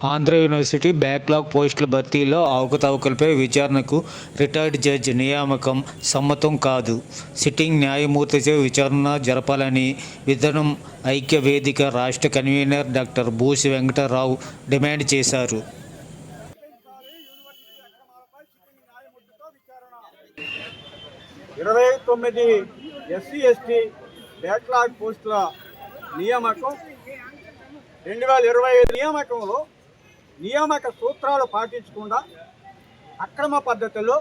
Andhra university backlog పోస్టుల భర్తీలో అవకతవకలపై విచారణకు retired judge నియామకం సమ్మతం కాదు. సిట్టింగ్ న్యాయమూర్తిచే విచారణ జరపాలని విధానం ఐక్య వేదిక రాష్ట్ర convener doctor Busi Venkatarao demand చేశారు. 29 ఎస్సీ ఎస్టీ బ్యాక్లాగ్ పోస్టుల నియామకం 2025 నియామకంలో నియామక సూత్రాలు పాటించకుండా అక్రమ పద్ధతిలో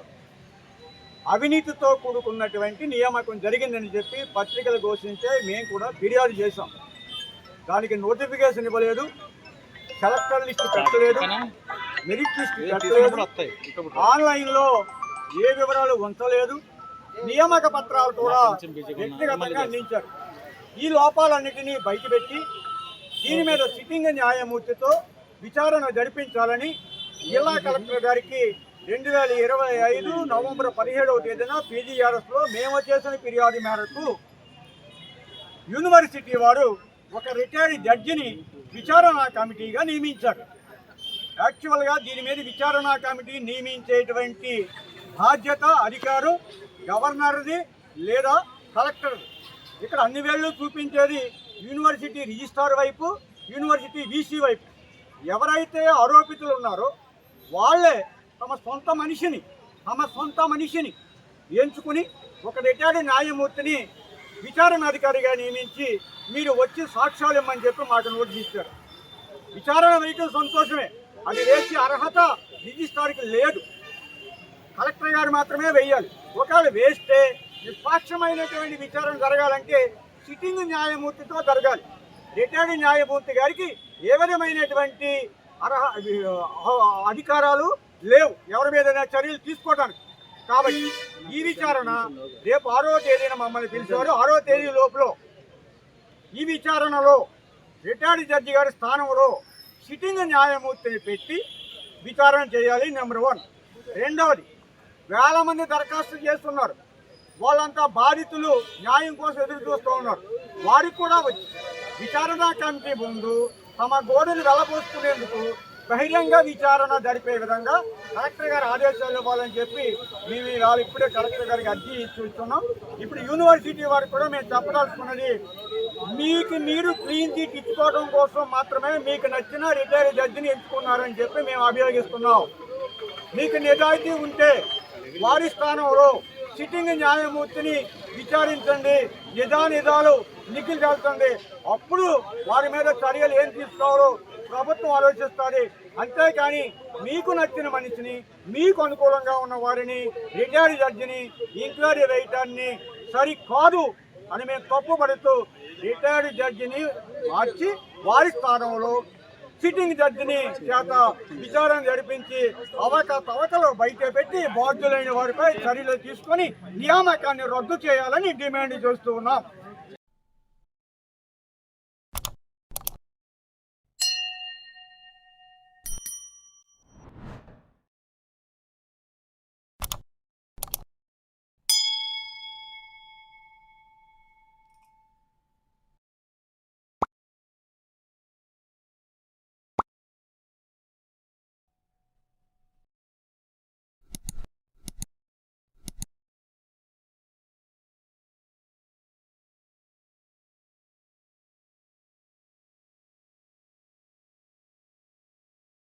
అవినీతితో కూడుకున్నటువంటి నియామకం జరిగిందని చెప్పి పత్రికలు ఘోషించే మేము కూడా ఫిర్యాదు చేశాం. దానికి నోటిఫికేషన్ ఇవ్వలేదు, సెలెక్టర్ లిస్టు పెట్టలేదు, మెరిట్ లిస్టు పెట్టలేదు, ఆన్లైన్లో ఏ వివరాలు ఉంచలేదు, నియామక పత్రాలు కూడా వ్యక్తిగతంగా అందించారు. ఈ లోపాలన్నిటినీ బయటపెట్టి దీని మీద సిట్టింగ్ న్యాయమూర్తితో విచారణ జరిపించాలని జిల్లా కలెక్టర్ గారికి 2025 నవంబర్ 17వ తేదీన పీజీఆర్ఎస్లో మేము చేసిన ఫిర్యాదు మేరకు యూనివర్సిటీ వారు ఒక రిటైర్డ్ జడ్జిని విచారణా కమిటీగా నియమించారు. యాక్చువల్గా దీని మీద విచారణా కమిటీ నియమించేటువంటి బాధ్యత అధికారం గవర్నర్ది లేదా కలెక్టర్. ఇక్కడ అన్ని వేళ్ళు చూపించేది యూనివర్సిటీ రిజిస్ట్రార్ వైపు, యూనివర్సిటీ వీసీ వైపు. ఎవరైతే ఆరోపితులు ఉన్నారో వాళ్ళే తమ సొంత మనిషిని ఎంచుకుని ఒక రిటైర్డ్ న్యాయమూర్తిని విచారణాధికారిగా నియమించి మీరు వచ్చి సాక్ష్యాలు ఇమ్మని చెప్పి మాకు నోటీస్ ఇచ్చారు. విచారణ వేయటం సంతోషమే, అది వేసే అర్హత రిజిస్ట్రార్కి లేదు, కలెక్టర్ గారు మాత్రమే వేయాలి. ఒకవేళ వేస్తే నిష్పాక్షమైనటువంటి విచారణ జరగాలంటే సిట్టింగ్ న్యాయమూర్తితో జరగాలి. రిటైర్డ్ న్యాయమూర్తి గారికి ఏ విధమైనటువంటి అధికారాలు లేవు ఎవరి మీద చర్యలు తీసుకోవడానికి. కాబట్టి ఈ విచారణ రేపు 6వ తేదీన మమ్మల్ని పిలిచారు. 6వ తేదీ లోపల ఈ విచారణలో రిటైర్డ్ జడ్జి గారి స్థానంలో సిట్టింగ్ న్యాయమూర్తిని పెట్టి విచారణ చేయాలి. నెంబర్ 1. రెండవది, వేల మంది దరఖాస్తు చేస్తున్నారు, వాళ్ళంతా బాధితులు న్యాయం కోసం ఎదురు చూస్తూ ఉన్నారు. వారికి కూడా వచ్చి విచారణ కమిటీ ముందు తమ గోడును వెళ్లబోసుకునేందుకు బహిరంగ విచారణ జరిపే విధంగా కలెక్టర్ గారు ఆదేశాలు ఇవ్వాలని చెప్పి మేము ఇవాళ ఇప్పుడే కలెక్టర్ గారికి అర్జీ ఇస్తున్నాం. ఇప్పుడు యూనివర్సిటీ వారికి కూడా మేము చెప్పదలుచుకున్నది, మీకు మీరు క్లీన్ చీట్ ఇచ్చుకోవడం కోసం మాత్రమే మీకు నచ్చిన రిటైర్డ్ జడ్జిని ఎంచుకున్నారని చెప్పి మేము అభియోగిస్తున్నాం. మీకు నిజాయితీ ఉంటే వారి స్థానంలో సిట్టింగ్ న్యాయమూర్తిని విచారించండి, నిజాలు నిఖిల్ చేస్తుంది. అప్పుడు వారి మీద చర్యలు ఏం తీసుకోవాలో ప్రభుత్వం ఆలోచిస్తుంది. అంతేకాని మీకు నచ్చిన మనిషిని, మీకు అనుకూలంగా ఉన్న వారిని రిటైర్డ్ జడ్జిని ఎంక్వైరీ వేయటాన్ని సరికాదు అని మేము తప్పుపడుతూ రిటైర్డ్ జడ్జిని మార్చి వారి స్థానంలో సిట్టింగ్ జడ్జిని చేత విచారణ జరిపించి అవకతవకలు బయట పెట్టి బాధ్యులైన వారిపై చర్యలు తీసుకొని నియామకాన్ని రద్దు చేయాలని డిమాండ్ చేస్తూ ఉన్నాం.